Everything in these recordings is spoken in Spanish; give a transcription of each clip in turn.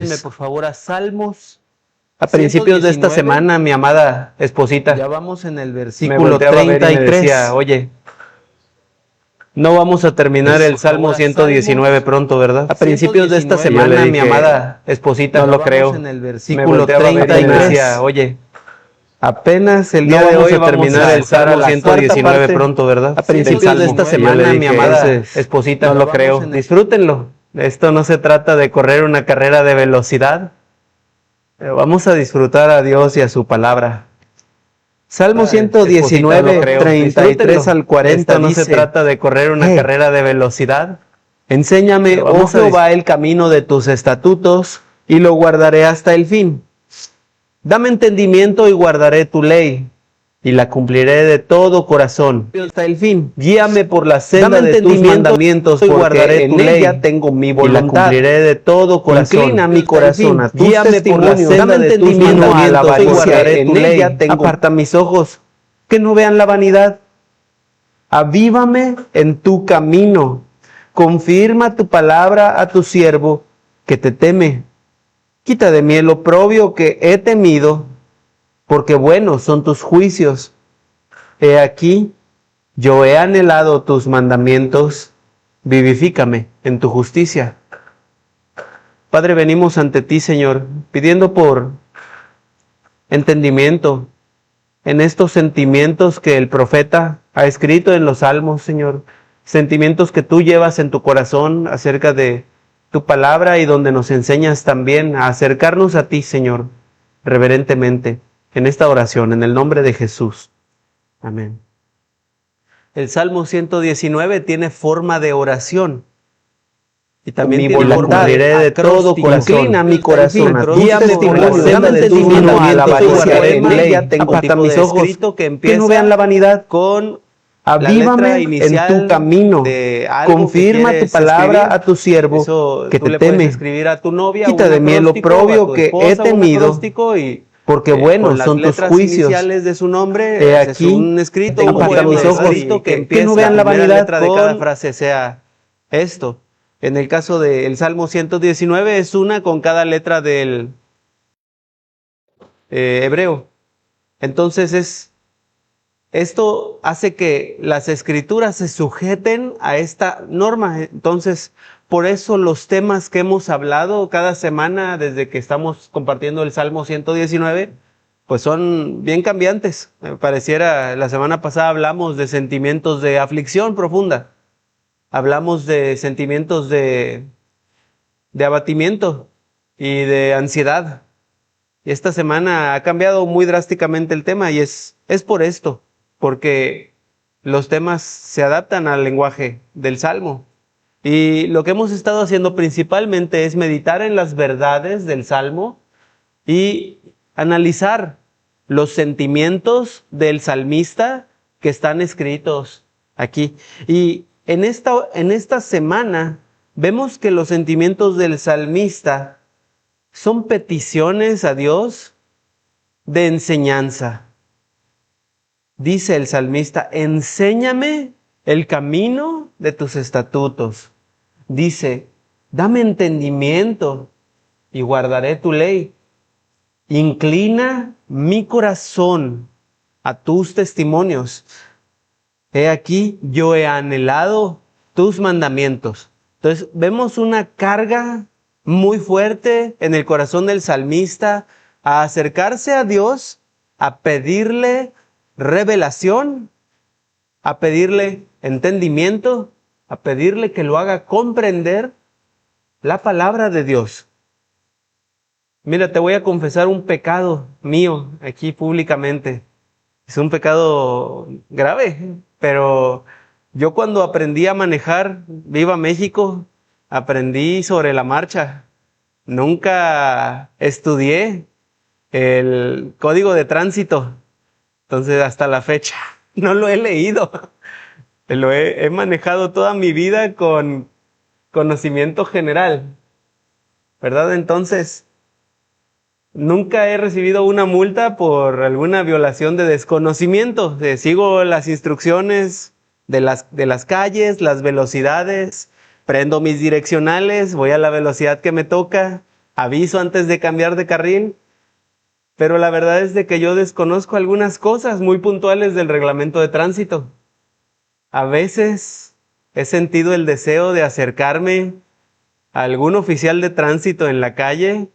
Acompáñenme por favor a Salmos. A principios de esta semana, mi amada esposita Ya vamos en el me versículo volteaba a ver y me 33. decía, oye, no vamos a terminar el Salmo 119 pronto, ¿verdad? A principios de esta 119, semana, yo le mi dije, amada esposita, no no lo lo creo. creo. En el Me versículo volteaba a ver y me 33. decía, oye, Apenas el no día de vamos hoy a vamos terminar a el estar a Salmo la 119 cuarta parte pronto, ¿verdad? a principios de esta Salmo. Yo le semana, mi dije, amada esposita, no no lo lo creo. creo. Disfrútenlo. Esto no se trata de correr una carrera de velocidad. Vamos a disfrutar a Dios y a su palabra. Salmo Esposita, no 119, creo. 33 al 40 Esto no dice, se trata de correr una carrera de velocidad. enséñame, oh Vamos a Jehová, el camino de tus estatutos, y lo guardaré hasta el fin. Dame entendimiento y guardaré tu ley, y la cumpliré de todo corazón. Hasta el fin. Guíame por la senda de tus mandamientos, y guardaré tu ley. Tengo mi voluntad. Y la cumpliré de todo corazón. Inclina mi corazón a tus Guíame por la testimonios. senda Dame de tus entendimiento a la mandamientos, y avaricia. guardaré tu ley. Aparta mis ojos, que no vean la vanidad. Avívame en tu camino. Confirma tu palabra a tu siervo, que te teme. Quita de mí el oprobio que he temido, porque buenos son tus juicios. He aquí, yo he anhelado tus mandamientos, vivifícame en tu justicia. Padre, venimos ante ti, Señor, pidiendo por entendimiento en estos sentimientos que el profeta ha escrito en los salmos, Señor. Sentimientos que tú llevas en tu corazón acerca de tu palabra y donde nos enseñas también a acercarnos a ti, Señor, reverentemente, en esta oración, en el nombre de Jesús. Amén. El Salmo 119 tiene forma de oración. Y también tiene forma de todo corazón. Inclina mi corazón, guíame por la senda de tus mandamientos, aparta mis ojos, que no vean la vanidad. Con Avívame en tu camino, confirma tu palabra a tu siervo, que te teme. Escribir a tu novia, quita de mí el oprobio que he temido, porque buenos son tus juicios. Iniciales de su nombre, He aquí, un escrito, aparta mis ojos, que no vean la vanidad. letra de cada frase sea esto. En el caso del Salmo 119 es una con cada letra del hebreo. Entonces esto hace que las escrituras se sujeten a esta norma. Entonces, por eso los temas que hemos hablado cada semana desde que estamos compartiendo el Salmo 119, pues son bien cambiantes. Me pareciera, la semana pasada hablamos de sentimientos de aflicción profunda. Hablamos de sentimientos de abatimiento y de ansiedad. Y esta semana ha cambiado muy drásticamente el tema y es por esto, porque los temas se adaptan al lenguaje del Salmo. Y lo que hemos estado haciendo principalmente es meditar en las verdades del Salmo y analizar los sentimientos del salmista que están escritos aquí. Y en esta semana vemos que los sentimientos del salmista son peticiones a Dios de enseñanza. Dice el salmista, enséñame el camino de tus estatutos. Dice, dame entendimiento y guardaré tu ley. Inclina mi corazón a tus testimonios. He aquí, yo he anhelado tus mandamientos. Entonces, vemos una carga muy fuerte en el corazón del salmista a acercarse a Dios, a pedirle revelación, a pedirle entendimiento, a pedirle que lo haga comprender la palabra de Dios. Mira, te voy a confesar un pecado mío aquí públicamente. Es un pecado grave, pero yo cuando aprendí a manejar, viva México, aprendí sobre la marcha. Nunca estudié el código de tránsito. Entonces, hasta la fecha, no lo he leído. He manejado toda mi vida con conocimiento general, ¿verdad? Entonces, nunca he recibido una multa por alguna violación de desconocimiento. Sigo las instrucciones de las calles, las velocidades, prendo mis direccionales, voy a la velocidad que me toca, aviso antes de cambiar de carril, pero la verdad es de que yo desconozco algunas cosas muy puntuales del reglamento de tránsito. A veces he sentido el deseo de acercarme a algún oficial de tránsito en la calle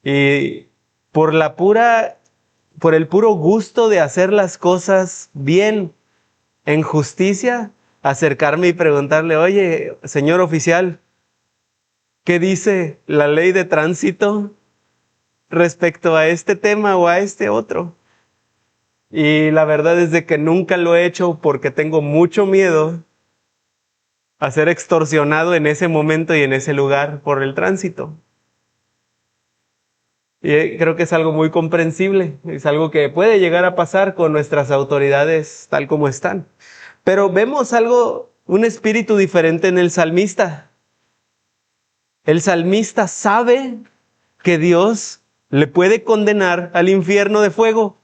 y por el puro gusto de hacer las cosas bien, en justicia, acercarme y preguntarle, oye, señor oficial, ¿qué dice la ley de tránsito respecto a este tema o a este otro? Y la verdad es de que nunca lo he hecho porque tengo mucho miedo a ser extorsionado en ese momento y en ese lugar por el tránsito. Y creo que es algo muy comprensible, es algo que puede llegar a pasar con nuestras autoridades tal como están. Pero vemos un espíritu diferente en el salmista. El salmista sabe que Dios le puede condenar al infierno de fuego.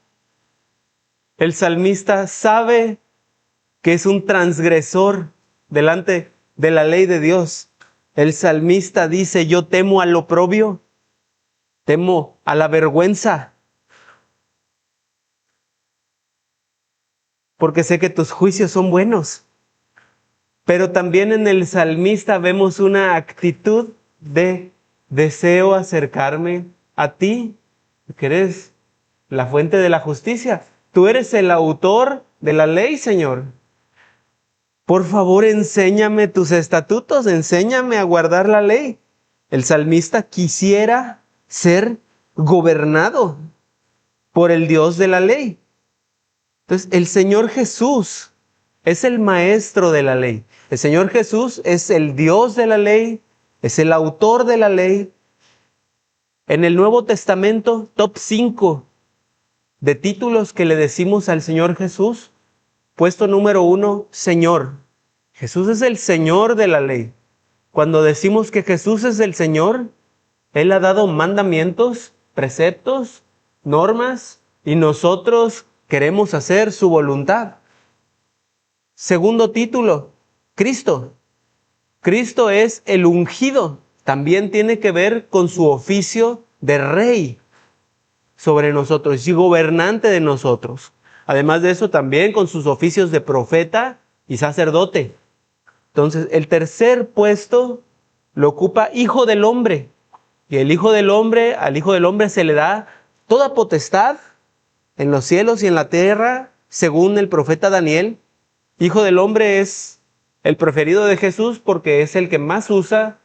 El salmista sabe que es un transgresor delante de la ley de Dios. El salmista dice, yo temo al oprobio, temo a la vergüenza, porque sé que tus juicios son buenos. Pero también en el salmista vemos una actitud de deseo acercarme a ti, que eres la fuente de la justicia. Tú eres el autor de la ley, Señor. Por favor, enséñame tus estatutos, enséñame a guardar la ley. El salmista quisiera ser gobernado por el Dios de la ley. Entonces, el Señor Jesús es el maestro de la ley. El Señor Jesús es el Dios de la ley, es el autor de la ley. En el Nuevo Testamento, top 5 de títulos que le decimos al Señor Jesús. Puesto número 1, Señor. Jesús es el Señor de la ley. Cuando decimos que Jesús es el Señor, Él ha dado mandamientos, preceptos, normas, y nosotros queremos hacer su voluntad. Segundo título, Cristo. Cristo es el ungido. También tiene que ver con su oficio de rey sobre nosotros y gobernante de nosotros. Además de eso, también con sus oficios de profeta y sacerdote. Entonces, el tercer puesto lo ocupa Hijo del Hombre. Y al Hijo del Hombre se le da toda potestad en los cielos y en la tierra, según el profeta Daniel. Hijo del Hombre es el preferido de Jesús porque es el que más usa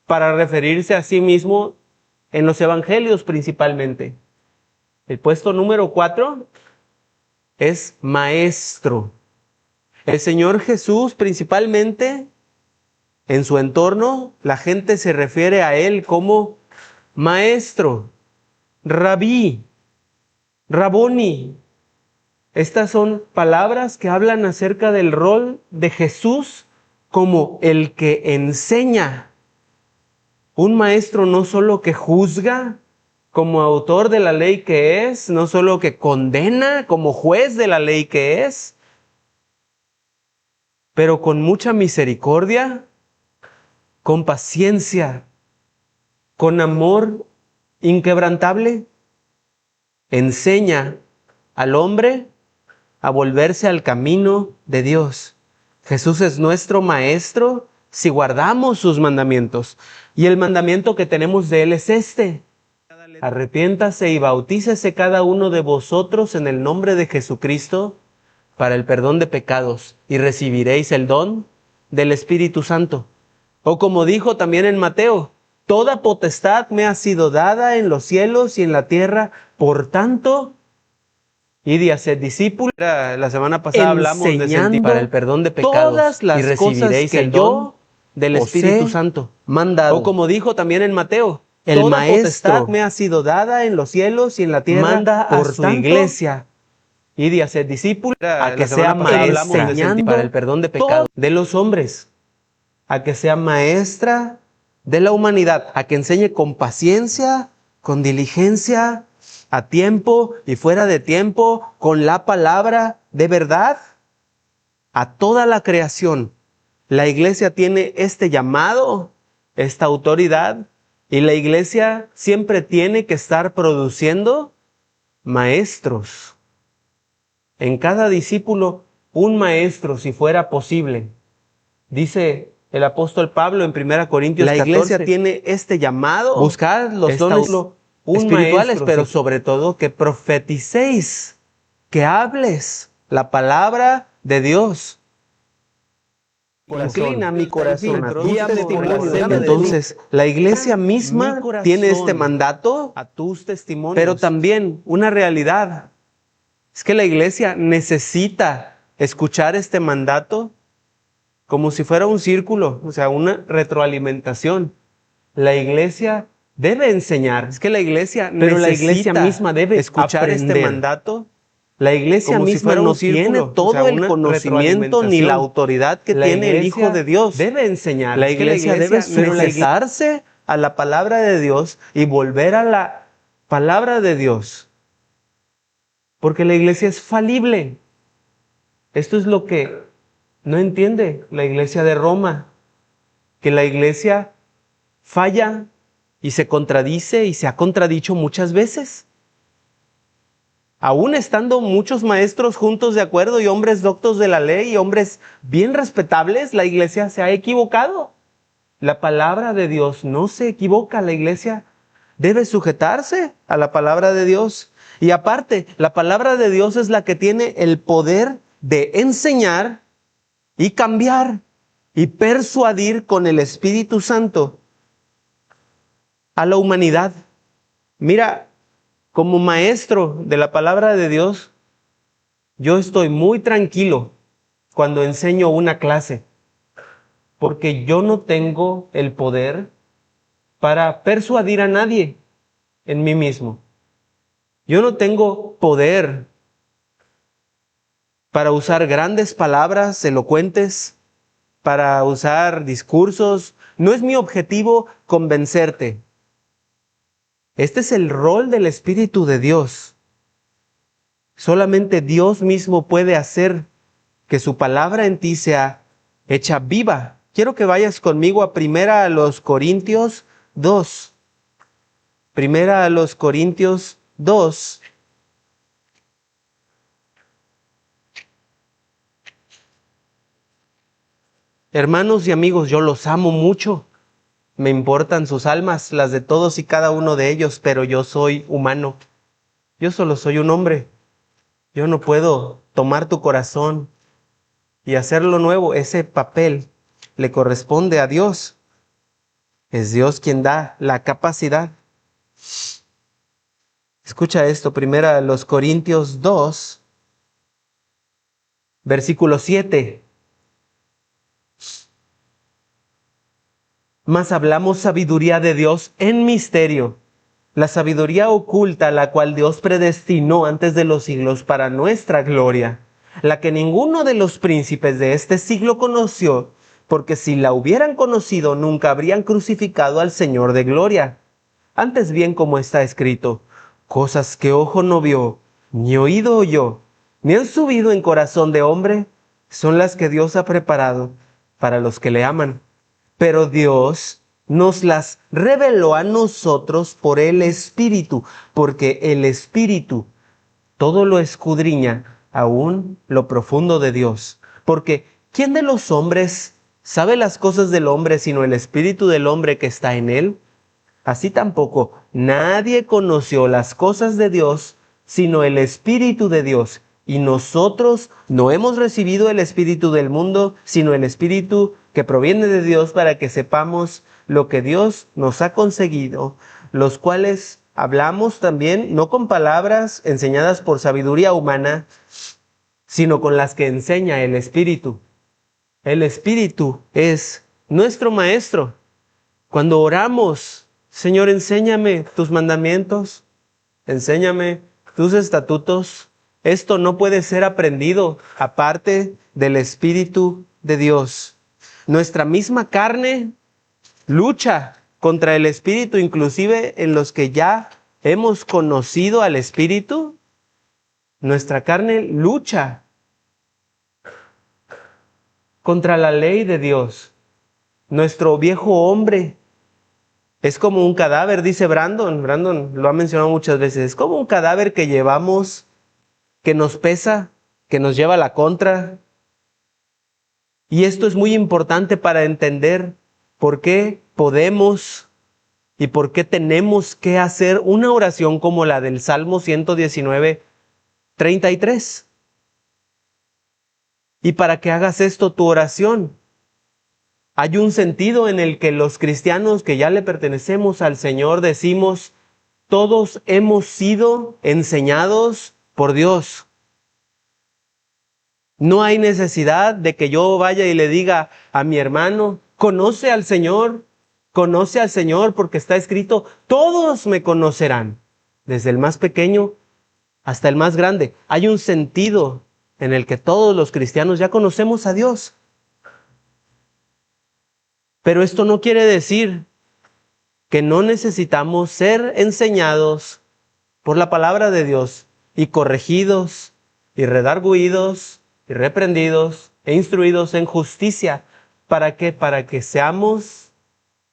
para referirse a sí mismo en los evangelios principalmente. El puesto número 4 es Maestro. El Señor Jesús principalmente en su entorno, la gente se refiere a Él como Maestro, Rabí, Raboni. Estas son palabras que hablan acerca del rol de Jesús como el que enseña. Un maestro no solo que juzga como autor de la ley que es, no solo que condena como juez de la ley que es, pero con mucha misericordia, con paciencia, con amor inquebrantable, enseña al hombre a volverse al camino de Dios. Jesús es nuestro maestro si guardamos sus mandamientos. Y el mandamiento que tenemos de Él es este: arrepiéntase y bautícese cada uno de vosotros en el nombre de Jesucristo para el perdón de pecados y recibiréis el don del Espíritu Santo. O como dijo también en Mateo, toda potestad me ha sido dada en los cielos y en la tierra, por tanto, id y haced discípulos. La semana pasada hablamos de para el perdón de pecados y recibiréis el don del Espíritu Santo mandado. O como dijo también en Mateo, el toda potestad me ha sido dada en los cielos y en la tierra, manda por su iglesia. Id y haced discípulos a que sea maestra para el perdón de pecados de los hombres, a que sea maestra de la humanidad, a que enseñe con paciencia, con diligencia, a tiempo y fuera de tiempo, con la palabra de verdad, a toda la creación. La iglesia tiene este llamado, esta autoridad, Y la iglesia siempre tiene que estar produciendo maestros. En cada discípulo, un maestro, si fuera posible. Dice el apóstol Pablo en 1 Corintios 14. La iglesia tiene este llamado. Buscad los dones espirituales, pero sobre todo que profeticéis, que hables la palabra de Dios. Inclina mi corazón a tus testimonios. Entonces, la iglesia misma tiene este mandato, a tus testimonios, pero también una realidad. Es que la iglesia necesita escuchar este mandato como si fuera un círculo, o sea, una retroalimentación. La iglesia debe enseñar. Es que la iglesia pero la iglesia misma debe escuchar este mandato. La iglesia misma no tiene todo el conocimiento ni la autoridad que tiene el Hijo de Dios. Debe enseñar. La iglesia debe sujetarse a la palabra de Dios y volver a la palabra de Dios. Porque la iglesia es falible. Esto es lo que no entiende la iglesia de Roma. Que la iglesia falla y se contradice y se ha contradicho muchas veces. Aún estando muchos maestros juntos de acuerdo y hombres doctos de la ley y hombres bien respetables, la iglesia se ha equivocado. La palabra de Dios no se equivoca. La iglesia debe sujetarse a la palabra de Dios. Y aparte, la palabra de Dios es la que tiene el poder de enseñar y cambiar y persuadir con el Espíritu Santo a la humanidad. Mira, como maestro de la palabra de Dios, yo estoy muy tranquilo cuando enseño una clase, porque yo no tengo el poder para persuadir a nadie en mí mismo. Yo no tengo poder para usar grandes palabras elocuentes, para usar discursos. No es mi objetivo convencerte. Este es el rol del Espíritu de Dios. Solamente Dios mismo puede hacer que su palabra en ti sea hecha viva. Quiero que vayas conmigo a 1 Corintios 2. 1 Corintios 2. Hermanos y amigos, yo los amo mucho. Me importan sus almas, las de todos y cada uno de ellos, pero yo soy humano. Yo solo soy un hombre. Yo no puedo tomar tu corazón y hacerlo nuevo. Ese papel le corresponde a Dios. Es Dios quien da la capacidad. Escucha esto, 1 Corintios 2, versículo 7. Mas hablamos sabiduría de Dios en misterio, la sabiduría oculta, la cual Dios predestinó antes de los siglos para nuestra gloria, la que ninguno de los príncipes de este siglo conoció, porque si la hubieran conocido nunca habrían crucificado al Señor de gloria. Antes bien, como está escrito, cosas que ojo no vio, ni oído oyó, ni han subido en corazón de hombre, son las que Dios ha preparado para los que le aman. Pero Dios nos las reveló a nosotros por el Espíritu, porque el Espíritu todo lo escudriña, aún lo profundo de Dios. Porque ¿quién de los hombres sabe las cosas del hombre sino el Espíritu del hombre que está en él? Así tampoco nadie conoció las cosas de Dios sino el Espíritu de Dios. Y nosotros no hemos recibido el Espíritu del mundo, sino el Espíritu que proviene de Dios, para que sepamos lo que Dios nos ha conseguido, los cuales hablamos también, no con palabras enseñadas por sabiduría humana, sino con las que enseña el Espíritu. El Espíritu es nuestro Maestro. Cuando oramos, Señor, enséñame tus mandamientos, enséñame tus estatutos. Esto no puede ser aprendido aparte del Espíritu de Dios. Nuestra misma carne lucha contra el Espíritu, inclusive en los que ya hemos conocido al Espíritu. Nuestra carne lucha contra la ley de Dios. Nuestro viejo hombre Es como un cadáver, dice Brandon. Brandon lo ha mencionado muchas veces. Es como un cadáver que llevamos, que nos pesa, que nos lleva a la contra. Y esto es muy importante para entender por qué podemos y por qué tenemos que hacer una oración como la del Salmo 119, 33. Y para que hagas esto tu oración, hay un sentido en el que los cristianos que ya le pertenecemos al Señor decimos, todos hemos sido enseñados por Dios. No hay necesidad de que yo vaya y le diga a mi hermano, conoce al Señor, porque está escrito, todos me conocerán, desde el más pequeño hasta el más grande. Hay un sentido en el que todos los cristianos ya conocemos a Dios. Pero esto no quiere decir que no necesitamos ser enseñados por la palabra de Dios y corregidos y redarguidos y reprendidos e instruidos en justicia. ¿Para qué? Para que seamos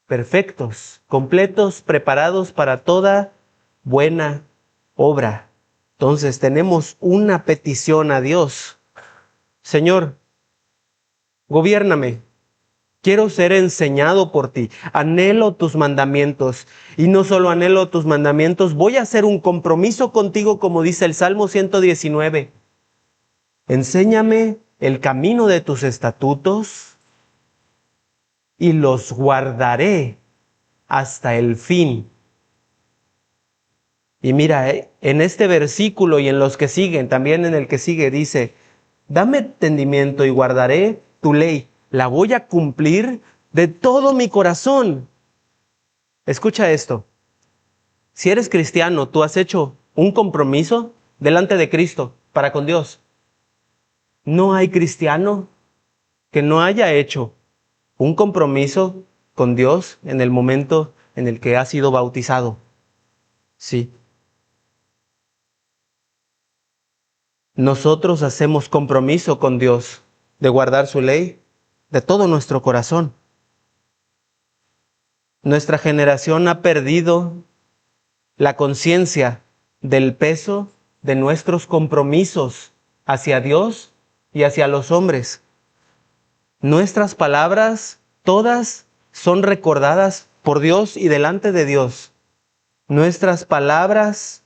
perfectos, completos, preparados para toda buena obra. Entonces tenemos una petición a Dios. Señor, gobiérname. Quiero ser enseñado por ti. Anhelo tus mandamientos. Y no solo anhelo tus mandamientos, voy a hacer un compromiso contigo, como dice el Salmo 119. Enséñame el camino de tus estatutos y los guardaré hasta el fin. Y mira, en este versículo y en los que siguen, también en el que sigue, dice, dame entendimiento y guardaré tu ley. La voy a cumplir de todo mi corazón. Escucha esto. Si eres cristiano, tú has hecho un compromiso delante de Cristo para con Dios. No hay cristiano que no haya hecho un compromiso con Dios en el momento en el que ha sido bautizado. Sí. Nosotros hacemos compromiso con Dios de guardar su ley de todo nuestro corazón. Nuestra generación ha perdido la conciencia del peso de nuestros compromisos hacia Dios y hacia los hombres. Nuestras palabras, todas son recordadas por Dios y delante de Dios. Nuestras palabras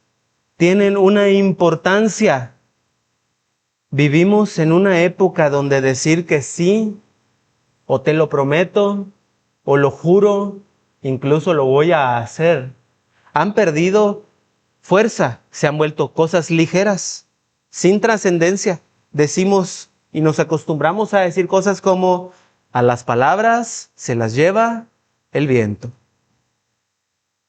tienen una importancia. Vivimos en una época donde decir que sí, o te lo prometo, o lo juro, incluso lo voy a hacer, han perdido fuerza, se han vuelto cosas ligeras, sin trascendencia. Decimos y nos acostumbramos a decir cosas como, a las palabras se las lleva el viento.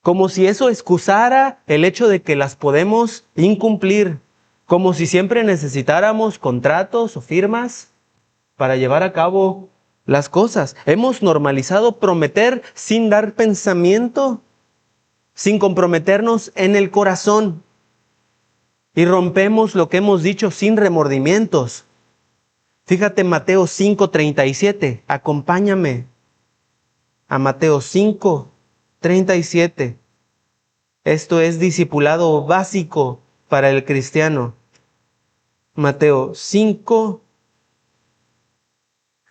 Como si eso excusara el hecho de que las podemos incumplir, como si siempre necesitáramos contratos o firmas para llevar a cabo las cosas. Hemos normalizado prometer sin dar pensamiento, sin comprometernos en el corazón. Y rompemos lo que hemos dicho sin remordimientos. Fíjate Mateo 5:37. Acompáñame a Mateo 5:37. Esto es discipulado básico para el cristiano. Mateo 5,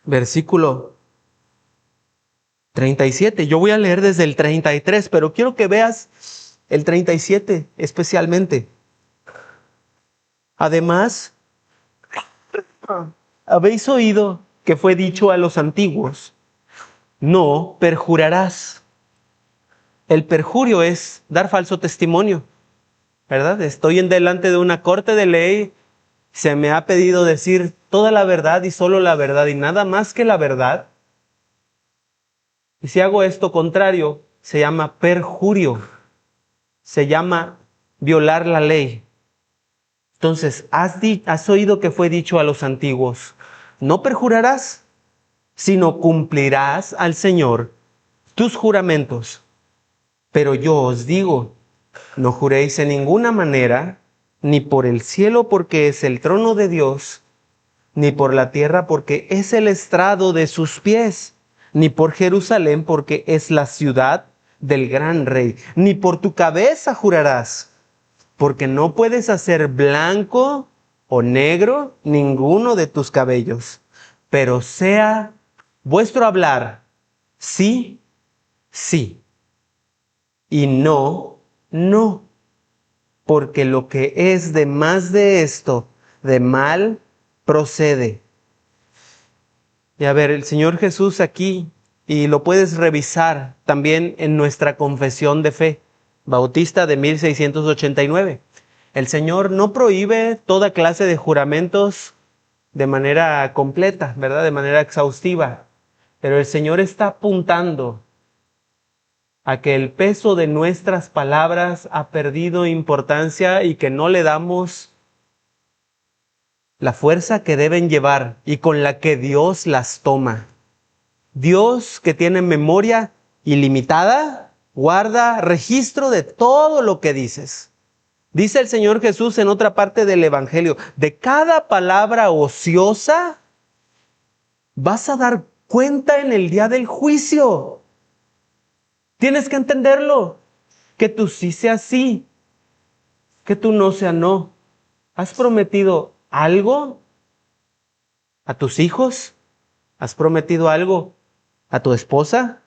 versículo 37. Yo voy a leer desde el 33, pero quiero que veas el 37 especialmente. Además, habéis oído que fue dicho a los antiguos, no perjurarás. El perjurio es dar falso testimonio, ¿verdad? Estoy en delante de una corte de ley, se me ha pedido decir toda la verdad y solo la verdad y nada más que la verdad. Y si hago esto contrario, se llama perjurio, se llama violar la ley. Entonces, has oído que fue dicho a los antiguos, no perjurarás, sino cumplirás al Señor tus juramentos. Pero yo os digo, no juréis en ninguna manera, ni por el cielo porque es el trono de Dios, ni por la tierra porque es el estrado de sus pies, ni por Jerusalén porque es la ciudad del gran rey, ni por tu cabeza jurarás, porque no puedes hacer blanco o negro ninguno de tus cabellos, pero sea vuestro hablar sí, sí, y no, no, porque lo que es de más de esto, de mal, procede. Y a ver, el Señor Jesús aquí, y lo puedes revisar también en nuestra confesión de fe, Bautista de 1689. El Señor no prohíbe toda clase de juramentos de manera completa, ¿verdad? De manera exhaustiva. Pero el Señor está apuntando a que el peso de nuestras palabras ha perdido importancia y que no le damos la fuerza que deben llevar y con la que Dios las toma. Dios, que tiene memoria ilimitada, guarda registro de todo lo que dices. Dice el Señor Jesús en otra parte del Evangelio, de cada palabra ociosa vas a dar cuenta en el día del juicio. Tienes que entenderlo, que tú sí sea sí, que tú no sea no. ¿Has prometido algo a tus hijos? ¿Has prometido algo a tu esposa?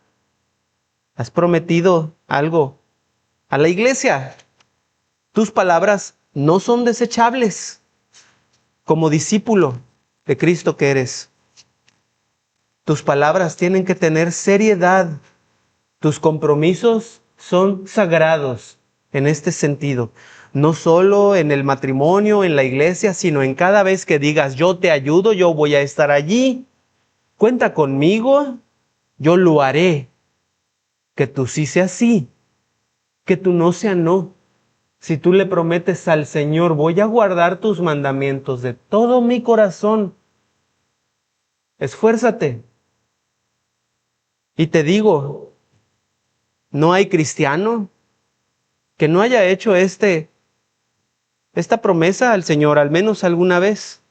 ¿Has prometido algo a la iglesia? Tus palabras no son desechables como discípulo de Cristo que eres. Tus palabras tienen que tener seriedad. Tus compromisos son sagrados en este sentido. No solo en el matrimonio, en la iglesia, sino en cada vez que digas, yo te ayudo, yo voy a estar allí, cuenta conmigo, yo lo haré. Que tú sí sea sí, que tú no sea no. Si tú le prometes al Señor, voy a guardar tus mandamientos de todo mi corazón, esfuérzate. Y te digo, no hay cristiano que no haya hecho esta promesa al Señor, al menos alguna vez.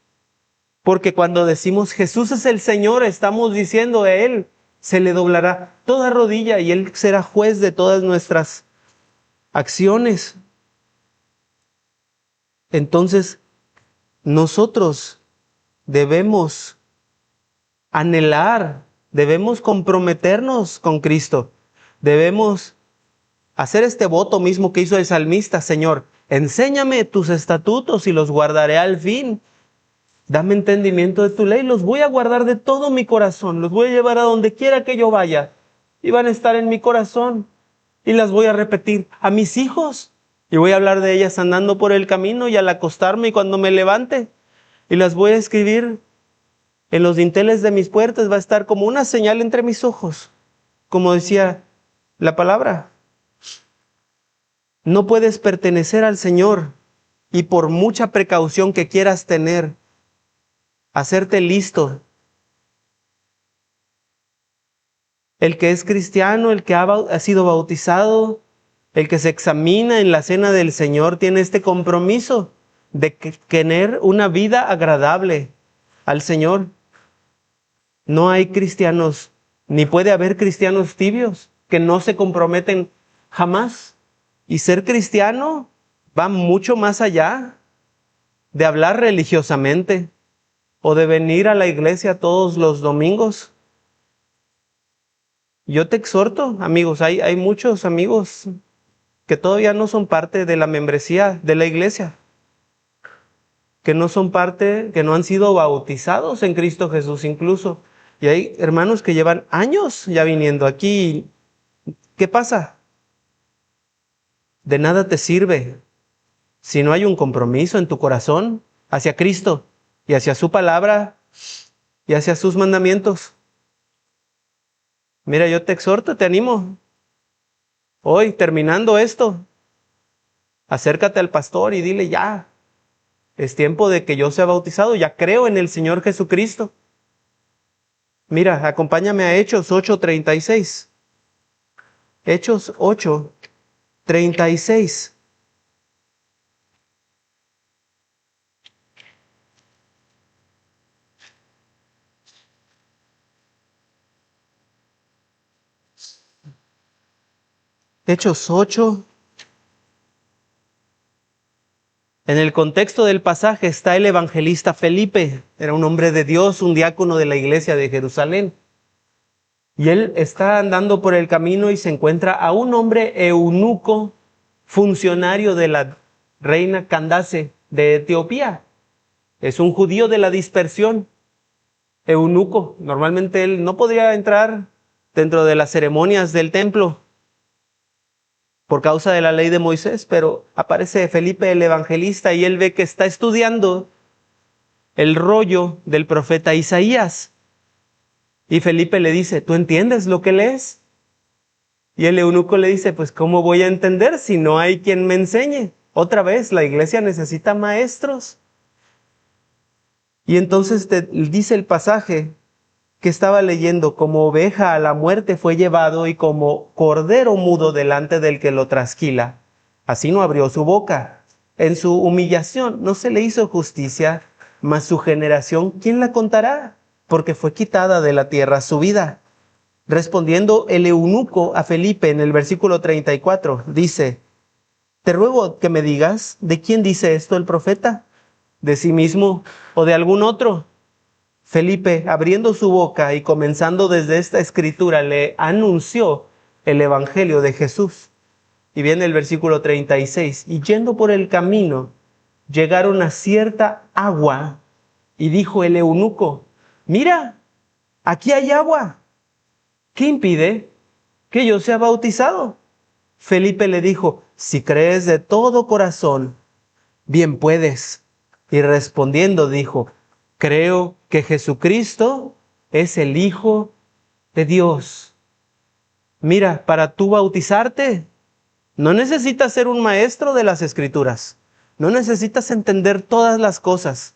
Porque cuando decimos Jesús es el Señor, estamos diciendo a Él se le doblará toda rodilla y Él será juez de todas nuestras acciones. Entonces, nosotros debemos anhelar, debemos comprometernos con Cristo, debemos hacer este voto mismo que hizo el salmista: Señor, enséñame tus estatutos y los guardaré al fin. Dame entendimiento de tu ley, los voy a guardar de todo mi corazón, los voy a llevar a donde quiera que yo vaya y van a estar en mi corazón y las voy a repetir a mis hijos y voy a hablar de ellas andando por el camino y al acostarme y cuando me levante y las voy a escribir en los dinteles de mis puertas, va a estar como una señal entre mis ojos, como decía la palabra. No puedes pertenecer al Señor y por mucha precaución que quieras tener, hacerte listo. El que es cristiano, el que ha sido bautizado, el que se examina en la cena del Señor, tiene este compromiso de tener una vida agradable al Señor. No hay cristianos, ni puede haber cristianos tibios que no se comprometen jamás. Y ser cristiano va mucho más allá de hablar religiosamente o de venir a la iglesia todos los domingos. Yo te exhorto, amigos, hay muchos amigos que todavía no son parte de la membresía de la iglesia, que no son parte, que no han sido bautizados en Cristo Jesús incluso. Y hay hermanos que llevan años ya viniendo aquí. ¿Qué pasa? De nada te sirve si no hay un compromiso en tu corazón hacia Cristo y hacia su palabra y hacia sus mandamientos. Mira, yo te exhorto, te animo. Hoy, terminando esto, acércate al pastor y dile: ya, es tiempo de que yo sea bautizado, ya creo en el Señor Jesucristo. Mira, acompáñame a Hechos 8:36. Hechos 8:36. Hechos 8. En el contexto del pasaje está el evangelista Felipe. Era un hombre de Dios, un diácono de la iglesia de Jerusalén. Y él está andando por el camino y se encuentra a un hombre eunuco, funcionario de la reina Candace de Etiopía. Es un judío de la dispersión, eunuco. Normalmente él no podría entrar dentro de las ceremonias del templo por causa de la ley de Moisés, pero aparece Felipe el evangelista y él ve que está estudiando el rollo del profeta Isaías. Y Felipe le dice, ¿tú entiendes lo que lees? Y el eunuco le dice, pues ¿cómo voy a entender si no hay quien me enseñe? Otra vez, la iglesia necesita maestros. Y entonces dice el pasaje que estaba leyendo, como oveja a la muerte fue llevado y como cordero mudo delante del que lo trasquila. Así no abrió su boca. En su humillación no se le hizo justicia, mas su generación, ¿quién la contará? Porque fue quitada de la tierra su vida. Respondiendo el eunuco a Felipe en el versículo 34, dice, te ruego que me digas, ¿de quién dice esto el profeta? ¿De sí mismo o de algún otro? Felipe, abriendo su boca y comenzando desde esta escritura, le anunció el evangelio de Jesús. Y viene el versículo 36, y yendo por el camino, llegaron a cierta agua, y dijo el eunuco, mira, aquí hay agua. ¿Qué impide que yo sea bautizado? Felipe le dijo, si crees de todo corazón, bien puedes. Y respondiendo dijo, creo que Jesucristo es el Hijo de Dios. Mira, para tú bautizarte, no necesitas ser un maestro de las Escrituras. No necesitas entender todas las cosas.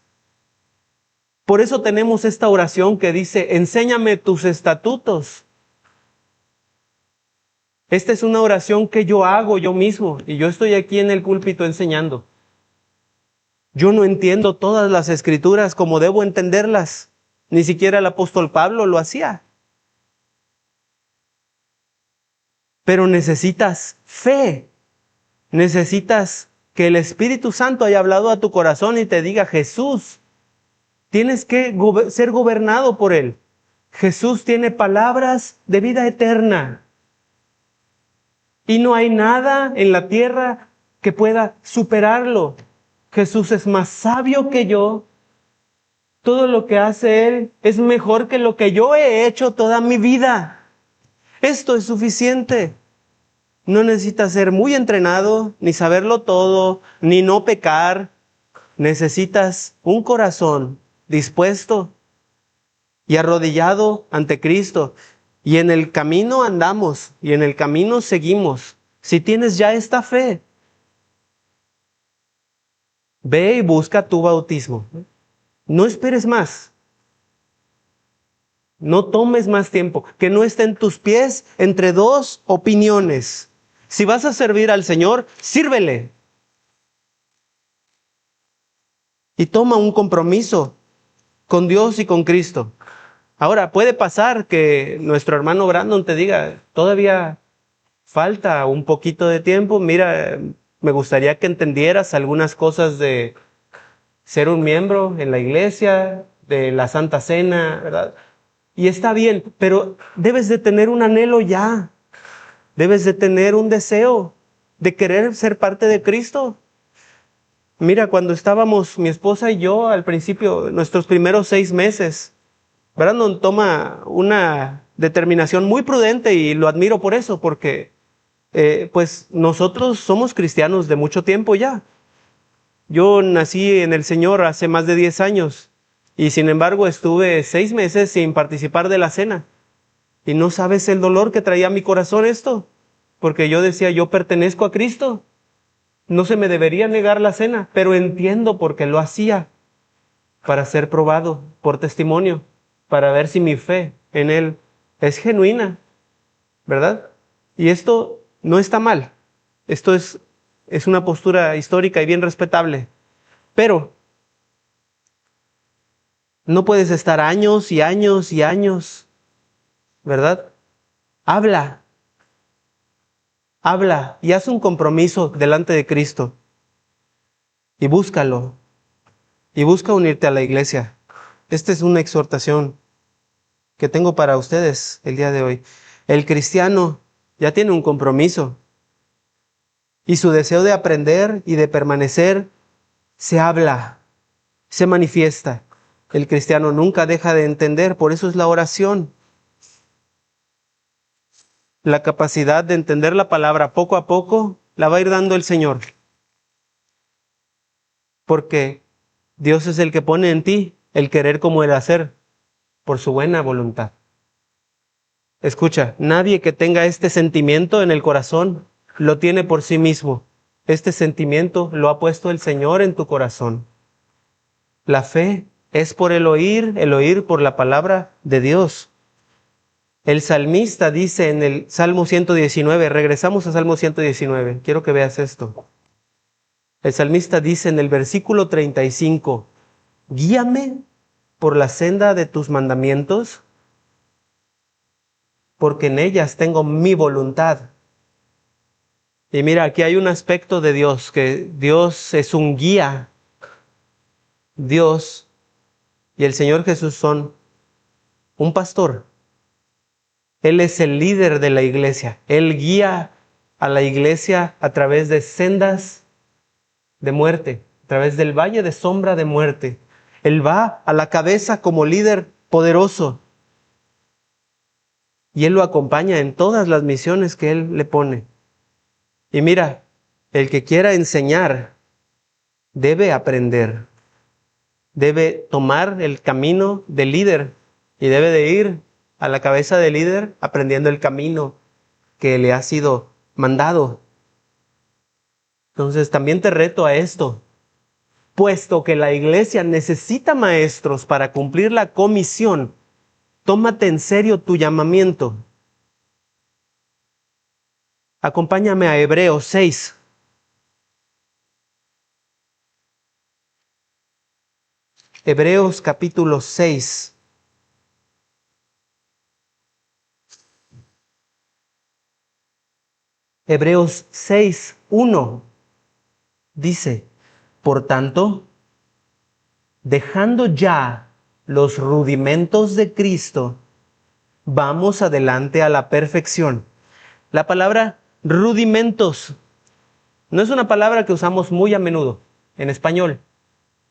Por eso tenemos esta oración que dice, enséñame tus estatutos. Esta es una oración que yo hago yo mismo y yo estoy aquí en el púlpito enseñando. Yo no entiendo todas las escrituras como debo entenderlas. Ni siquiera el apóstol Pablo lo hacía. Pero necesitas fe. Necesitas que el Espíritu Santo haya hablado a tu corazón y te diga, Jesús, tienes que ser gobernado por Él. Jesús tiene palabras de vida eterna. Y no hay nada en la tierra que pueda superarlo. Jesús es más sabio que yo. Todo lo que hace Él es mejor que lo que yo he hecho toda mi vida. Esto es suficiente. No necesitas ser muy entrenado, ni saberlo todo, ni no pecar. Necesitas un corazón dispuesto y arrodillado ante Cristo. Y en el camino andamos, y en el camino seguimos. Si tienes ya esta fe, ve y busca tu bautismo. No esperes más. No tomes más tiempo. Que no esté en tus pies entre dos opiniones. Si vas a servir al Señor, sírvele. Y toma un compromiso con Dios y con Cristo. Ahora, puede pasar que nuestro hermano Brandon te diga, todavía falta un poquito de tiempo. Mira, me gustaría que entendieras algunas cosas de ser un miembro en la iglesia, de la Santa Cena, ¿verdad? Y está bien, pero debes de tener un anhelo ya. Debes de tener un deseo de querer ser parte de Cristo. Mira, cuando estábamos mi esposa y yo al principio, nuestros primeros 6 meses, Brandon toma una determinación muy prudente y lo admiro por eso, porque pues nosotros somos cristianos de mucho tiempo ya. Yo nací en el Señor hace más de 10 años y sin embargo estuve 6 meses sin participar de la cena. Y no sabes el dolor que traía a mi corazón esto, porque yo decía, yo pertenezco a Cristo. No se me debería negar la cena, pero entiendo por qué lo hacía, para ser probado por testimonio, para ver si mi fe en Él es genuina, ¿verdad? Y esto no está mal, esto es una postura histórica y bien respetable, pero no puedes estar años y años y años, ¿verdad? Habla. Habla y haz un compromiso delante de Cristo. Y búscalo. Y busca unirte a la iglesia. Esta es una exhortación que tengo para ustedes el día de hoy. El cristiano ya tiene un compromiso. Y su deseo de aprender y de permanecer se habla, se manifiesta. El cristiano nunca deja de entender, por eso es la oración. La capacidad de entender la palabra poco a poco la va a ir dando el Señor. Porque Dios es el que pone en ti el querer como el hacer, por su buena voluntad. Escucha, nadie que tenga este sentimiento en el corazón lo tiene por sí mismo. Este sentimiento lo ha puesto el Señor en tu corazón. La fe es por el oír por la palabra de Dios. El salmista dice en el Salmo 119, regresamos a Salmo 119, quiero que veas esto. El salmista dice en el versículo 35, guíame por la senda de tus mandamientos, porque en ellas tengo mi voluntad. Y mira, aquí hay un aspecto de Dios, que Dios es un guía. Dios y el Señor Jesús son un pastor. Él es el líder de la iglesia. Él guía a la iglesia a través de sendas de muerte, a través del valle de sombra de muerte. Él va a la cabeza como líder poderoso. Y Él lo acompaña en todas las misiones que Él le pone. Y mira, el que quiera enseñar debe aprender. Debe tomar el camino del líder y debe de ir a la cabeza del líder aprendiendo el camino que le ha sido mandado. Entonces también te reto a esto. Puesto que la iglesia necesita maestros para cumplir la comisión, tómate en serio tu llamamiento. Acompáñame a Hebreos 6. Hebreos capítulo 6. Hebreos 6:1 dice, por tanto, dejando ya los rudimentos de Cristo, vamos adelante a la perfección. La palabra rudimentos no es una palabra que usamos muy a menudo en español,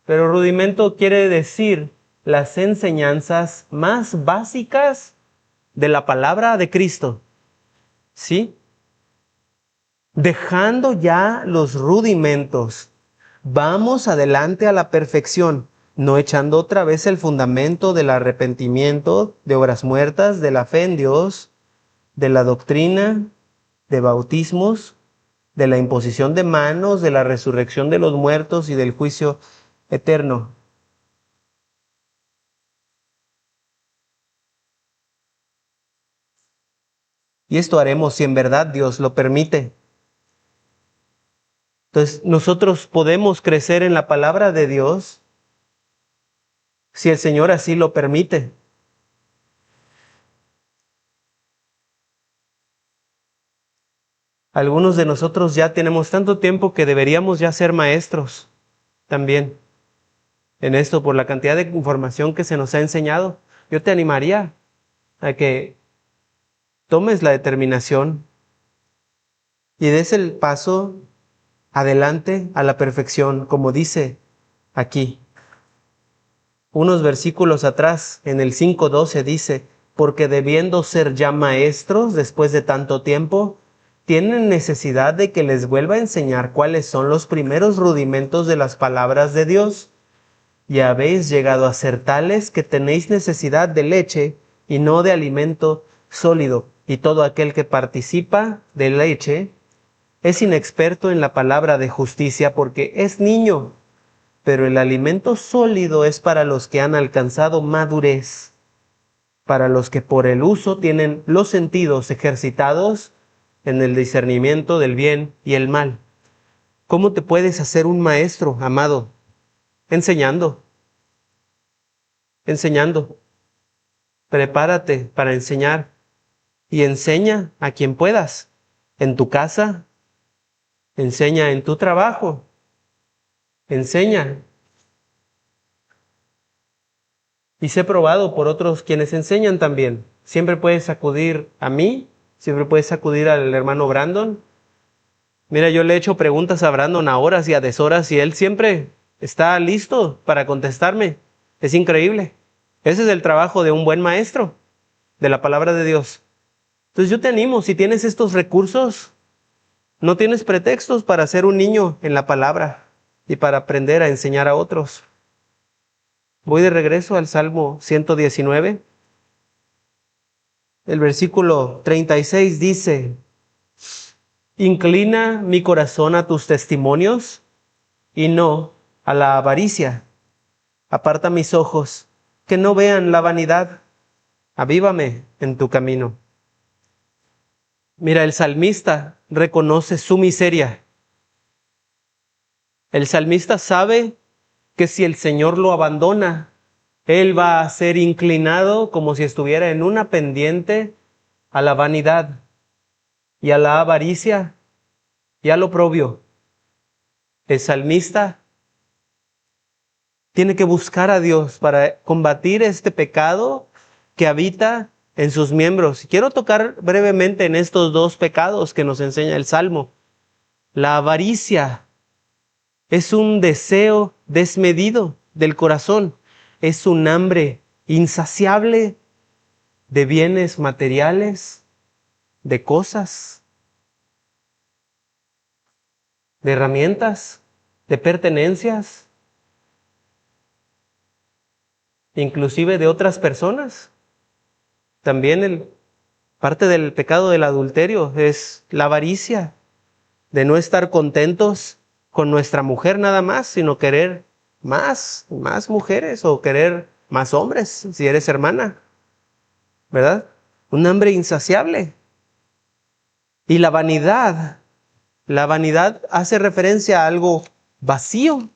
pero rudimento quiere decir las enseñanzas más básicas de la palabra de Cristo. ¿Sí? Dejando ya los rudimentos, vamos adelante a la perfección, no echando otra vez el fundamento del arrepentimiento, de obras muertas, de la fe en Dios, de la doctrina, de bautismos, de la imposición de manos, de la resurrección de los muertos y del juicio eterno. Y esto haremos si en verdad Dios lo permite. Entonces, nosotros podemos crecer en la palabra de Dios si el Señor así lo permite. Algunos de nosotros ya tenemos tanto tiempo que deberíamos ya ser maestros también en esto por la cantidad de información que se nos ha enseñado. Yo te animaría a que tomes la determinación y des el paso adelante a la perfección, como dice aquí. Unos versículos atrás, en el 5:12 dice, porque debiendo ser ya maestros después de tanto tiempo, tienen necesidad de que les vuelva a enseñar cuáles son los primeros rudimentos de las palabras de Dios. Y habéis llegado a ser tales que tenéis necesidad de leche y no de alimento sólido. Y todo aquel que participa de leche es inexperto en la palabra de justicia porque es niño. Pero el alimento sólido es para los que han alcanzado madurez, para los que por el uso tienen los sentidos ejercitados en el discernimiento del bien y el mal. ¿Cómo te puedes hacer un maestro, amado? Enseñando. Enseñando. Prepárate para enseñar y enseña a quien puedas. en tu casa, enseña en tu trabajo, enseña. Y sé probado por otros quienes enseñan también. Siempre puedes acudir a mí, siempre puedes acudir al hermano Brandon. Mira, yo le he hecho preguntas a Brandon a horas y a deshoras y él siempre está listo para contestarme. Es increíble. Ese es el trabajo de un buen maestro de la palabra de Dios. Entonces yo te animo, si tienes estos recursos, no tienes pretextos para ser un niño en la palabra y para aprender a enseñar a otros. Voy de regreso al Salmo 119. El versículo 36 dice: inclina mi corazón a tus testimonios y no a la avaricia. Aparta mis ojos, que no vean la vanidad. Avívame en tu camino. Mira, el salmista reconoce su miseria. El salmista sabe que si el Señor lo abandona, él va a ser inclinado como si estuviera en una pendiente a la vanidad y a la avaricia y al oprobio. El salmista tiene que buscar a Dios para combatir este pecado que habita en sus miembros. Quiero tocar brevemente en estos dos pecados que nos enseña el Salmo. La avaricia es un deseo desmedido del corazón, es un hambre insaciable de bienes materiales, de cosas, de herramientas, de pertenencias, inclusive de otras personas. También parte del pecado del adulterio es la avaricia, de no estar contentos con nuestra mujer nada más, sino querer más mujeres o querer más hombres, si eres hermana, ¿verdad? Un hambre insaciable. Y la vanidad hace referencia a algo vacío,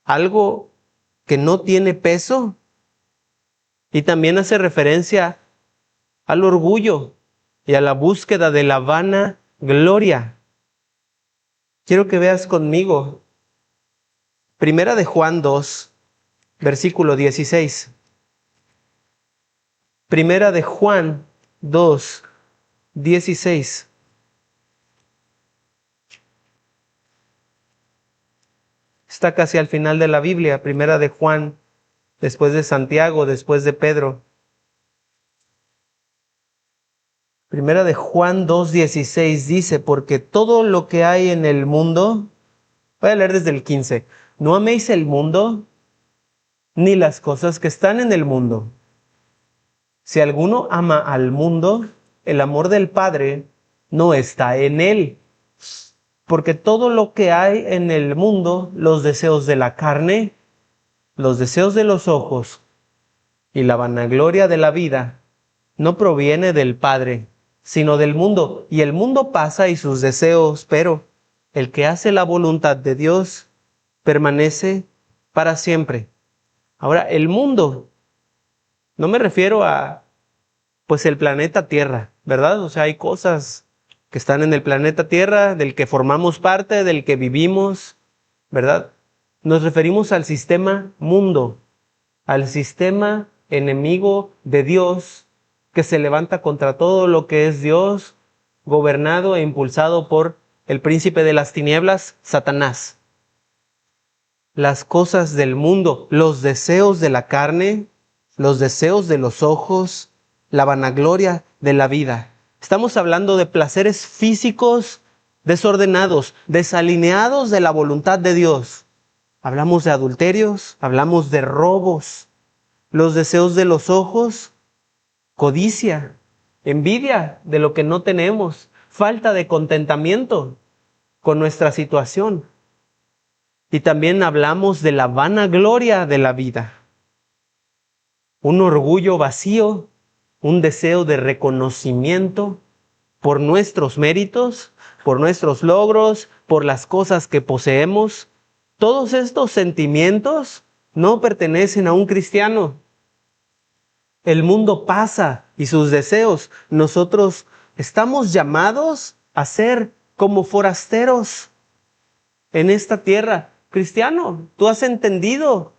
algo que no tiene peso, y también hace referencia al orgullo y a la búsqueda de la vana gloria. Quiero que veas conmigo Primera de Juan 2, versículo 16. Primera de Juan 2, 16. Está casi al final de la Biblia, Primera de Juan, después de Santiago, después de Pedro. Primera de Juan 2:16 dice: porque todo lo que hay en el mundo, voy a leer desde el 15, no améis el mundo, ni las cosas que están en el mundo. Si alguno ama al mundo, el amor del Padre no está en él. Porque todo lo que hay en el mundo, los deseos de la carne, los deseos de los ojos y la vanagloria de la vida, no proviene del Padre, sino del mundo. Y el mundo pasa y sus deseos, pero el que hace la voluntad de Dios permanece para siempre. Ahora, el mundo, no me refiero a, pues, el planeta Tierra, ¿verdad? O sea, hay cosas que están en el planeta Tierra, del que formamos parte, del que vivimos, ¿verdad? Nos referimos al sistema mundo, al sistema enemigo de Dios, que se levanta contra todo lo que es Dios, gobernado e impulsado por el príncipe de las tinieblas, Satanás. Las cosas del mundo, los deseos de la carne, los deseos de los ojos, la vanagloria de la vida. Estamos hablando de placeres físicos desordenados, desalineados de la voluntad de Dios. Hablamos de adulterios, hablamos de robos, los deseos de los ojos, codicia, envidia de lo que no tenemos, falta de contentamiento con nuestra situación. Y también hablamos de la vanagloria de la vida. Un orgullo vacío, un deseo de reconocimiento por nuestros méritos, por nuestros logros, por las cosas que poseemos. Todos estos sentimientos no pertenecen a un cristiano. El mundo pasa y sus deseos. Nosotros estamos llamados a ser como forasteros en esta tierra. Cristiano, tú has entendido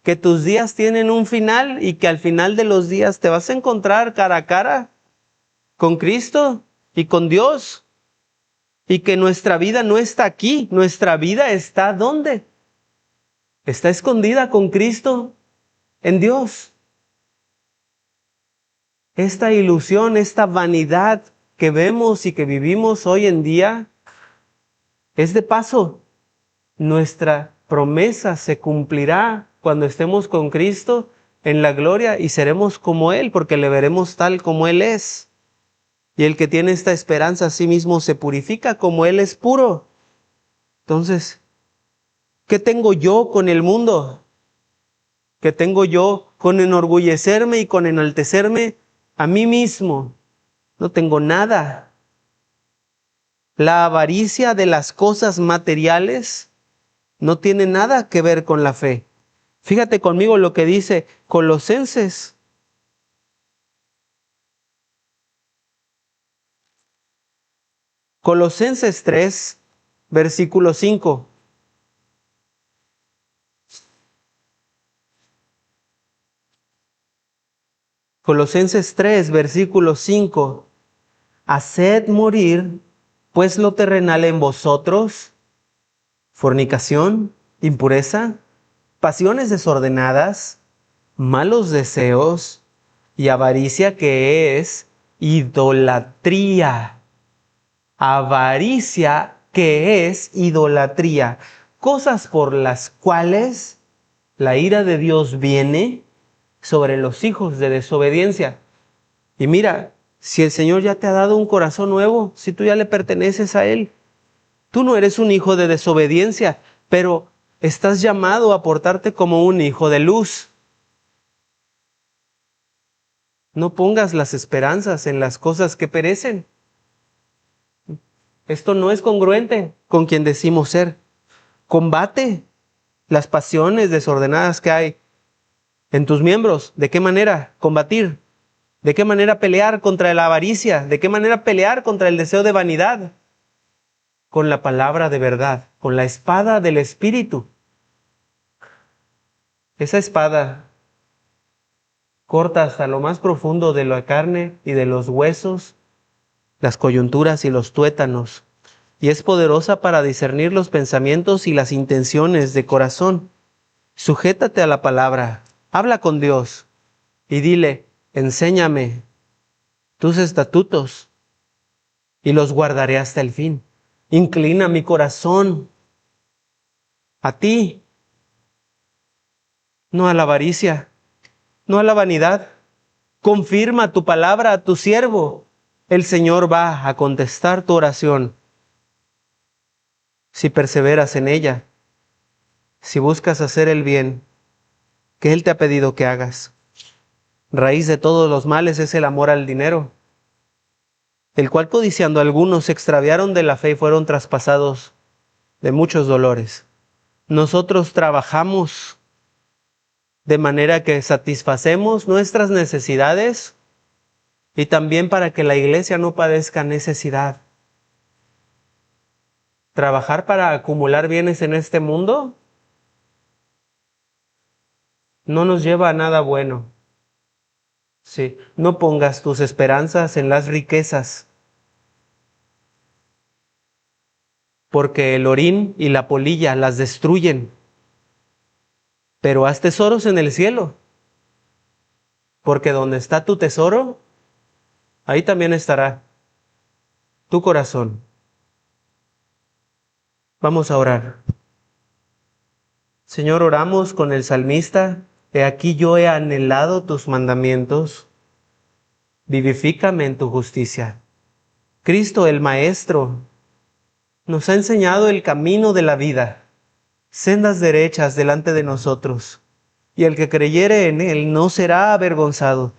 que tus días tienen un final y que al final de los días te vas a encontrar cara a cara con Cristo y con Dios. Y que nuestra vida no está aquí, nuestra vida está ¿dónde? Está escondida con Cristo en Dios. Esta ilusión, esta vanidad que vemos y que vivimos hoy en día es de paso. Nuestra promesa se cumplirá cuando estemos con Cristo en la gloria y seremos como Él, porque le veremos tal como Él es. Y el que tiene esta esperanza a sí mismo se purifica como Él es puro. Entonces, ¿qué tengo yo con el mundo? ¿Qué tengo yo con enorgullecerme y con enaltecerme a mí mismo? No tengo nada. La avaricia de las cosas materiales no tiene nada que ver con la fe. Fíjate conmigo lo que dice Colosenses. Colosenses 3, versículo 5. Colosenses 3, versículo 5. Haced morir, pues lo terrenal en vosotros, fornicación, impureza, pasiones desordenadas, malos deseos y avaricia, que es idolatría. Avaricia, que es idolatría. Cosas por las cuales la ira de Dios viene sobre los hijos de desobediencia. Y mira, si el Señor ya te ha dado un corazón nuevo, si tú ya le perteneces a Él, tú no eres un hijo de desobediencia, pero estás llamado a portarte como un hijo de luz. No pongas las esperanzas en las cosas que perecen. Esto no es congruente con quien decimos ser. Combate las pasiones desordenadas que hay en tus miembros. ¿De qué manera combatir? ¿De qué manera pelear contra la avaricia? ¿De qué manera pelear contra el deseo de vanidad? Con la palabra de verdad, con la espada del Espíritu. Esa espada corta hasta lo más profundo de la carne y de los huesos, las coyunturas y los tuétanos, y es poderosa para discernir los pensamientos y las intenciones de corazón. Sujétate a la palabra, habla con Dios y dile: enséñame tus estatutos y los guardaré hasta el fin. Inclina mi corazón a ti, no a la avaricia, no a la vanidad. Confirma tu palabra a tu siervo. El Señor va a contestar tu oración si perseveras en ella, si buscas hacer el bien que Él te ha pedido que hagas. Raíz de todos los males es el amor al dinero, el cual codiciando algunos se extraviaron de la fe y fueron traspasados de muchos dolores. Nosotros trabajamos de manera que satisfacemos nuestras necesidades y también para que la iglesia no padezca necesidad. Trabajar para acumular bienes en este mundo no nos lleva a nada bueno. Sí, no pongas tus esperanzas en las riquezas, porque el orín y la polilla las destruyen. Pero haz tesoros en el cielo, porque donde está tu tesoro, ahí también estará tu corazón. Vamos a orar. Señor, oramos con el salmista: he aquí yo he anhelado tus mandamientos, vivifícame en tu justicia. Cristo el Maestro nos ha enseñado el camino de la vida, sendas derechas delante de nosotros, y el que creyere en Él no será avergonzado.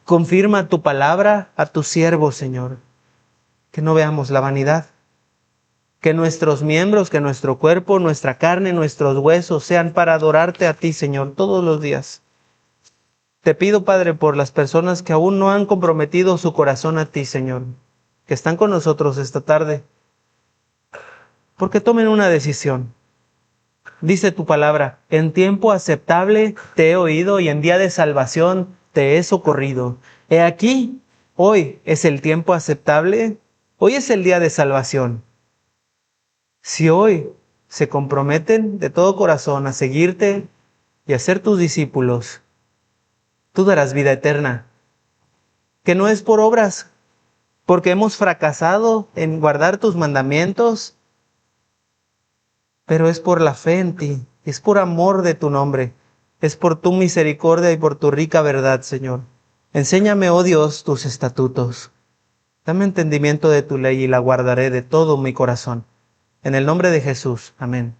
Confirma tu palabra a tu siervo, Señor, que no veamos la vanidad, que nuestros miembros, que nuestro cuerpo, nuestra carne, nuestros huesos sean para adorarte a ti, Señor, todos los días. Te pido, Padre, por las personas que aún no han comprometido su corazón a ti, Señor, que están con nosotros esta tarde, porque tomen una decisión. Dice tu palabra, en tiempo aceptable te he oído y en día de salvación te he socorrido. He aquí, hoy es el tiempo aceptable, hoy es el día de salvación. Si hoy se comprometen de todo corazón a seguirte y a ser tus discípulos, tú darás vida eterna, que no es por obras, porque hemos fracasado en guardar tus mandamientos, pero es por la fe en ti, es por amor de tu nombre, es por tu misericordia y por tu rica verdad, Señor. Enséñame, oh Dios, tus estatutos. Dame entendimiento de tu ley y la guardaré de todo mi corazón. En el nombre de Jesús. Amén.